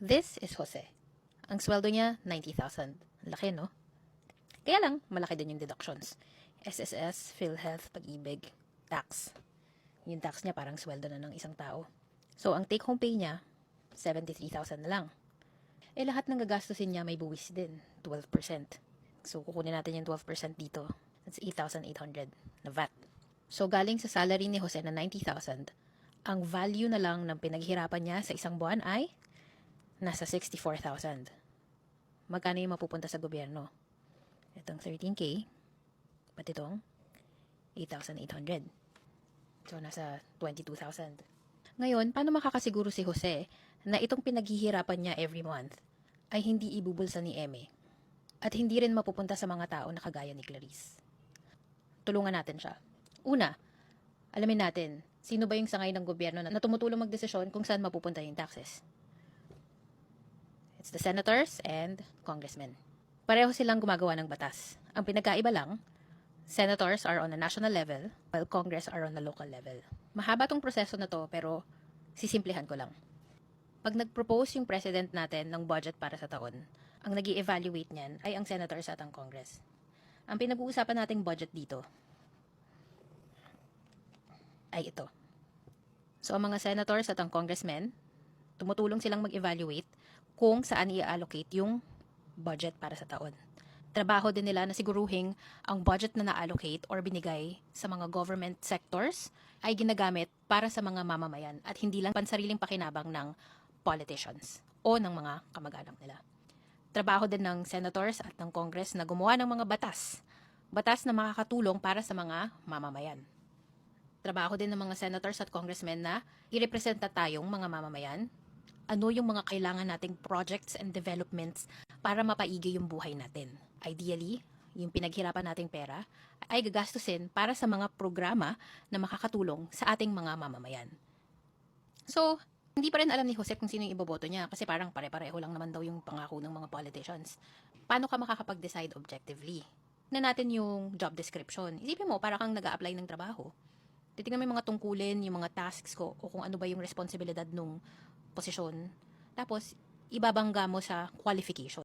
This is Jose. Ang sweldo niya, 90,000. Laki, no? Kaya lang, malaki din yung deductions. SSS, PhilHealth, Pag-ibig, tax. Yung tax niya parang sweldo na ng isang tao. So, ang take-home pay niya, 73,000 na lang. Eh, lahat ng gagastusin niya may buwis din, 12%. So, kukunin natin yung 12% dito. That's 8,800 na VAT. So, galing sa salary ni Jose na 90,000, ang value na lang ng pinaghirapan niya sa isang buwan ay nasa 64,000. Magkano yung mapupunta sa gobyerno? Itong 13K, pati itong 8,800. So, nasa 22,000. Ngayon, paano makakasiguro si Jose na itong pinaghihirapan niya every month ay hindi ibubulsa ni Eme at hindi rin mapupunta sa mga tao na kagaya ni Clarice? Tulungan natin siya. Una, alamin natin, sino ba yung sangay ng gobyerno na tumutulong magdesisyon kung saan mapupunta yung taxes? It's the senators and congressmen. Pareho silang gumagawa ng batas. Ang pinagkaiba lang, senators are on a national level, while Congress are on a local level. Mahaba tong proseso na to, pero sisimplihan ko lang. Pag nag-propose yung president natin ng budget para sa taon, ang nag-i-evaluate niyan ay ang senators at ang Congress. Ang pinag-uusapan nating budget dito ay ito. So, ang mga senators at ang congressmen, tumutulong silang mag-evaluate kung saan i-allocate yung budget para sa taon. Trabaho din nila na siguruhin ang budget na na-allocate or binigay sa mga government sectors ay ginagamit para sa mga mamamayan at hindi lang pansariling pakinabang ng politicians o ng mga kamag-anak nila. Trabaho din ng senators at ng Congress na gumawa ng mga batas na makakatulong para sa mga mamamayan. Trabaho din ng mga senators at congressmen na irepresenta tayong mga mamamayan. Ano yung mga kailangan nating projects and developments para mapaigi yung buhay natin. Ideally, yung pinaghirapan nating pera ay gagastusin para sa mga programa na makakatulong sa ating mga mamamayan. So, hindi pa rin alam ni Jose kung sino yung iboboto niya kasi parang pare-pareho lang naman daw yung pangako ng mga politicians. Paano ka makakapag-decide objectively? Tignan natin yung job description. Isipin mo, para kang nag-a-apply ng trabaho. Titignan mo yung mga tungkulin, yung mga tasks ko, o kung ano ba yung responsibilidad nung posisyon. Tapos, ibabangga mo sa qualification.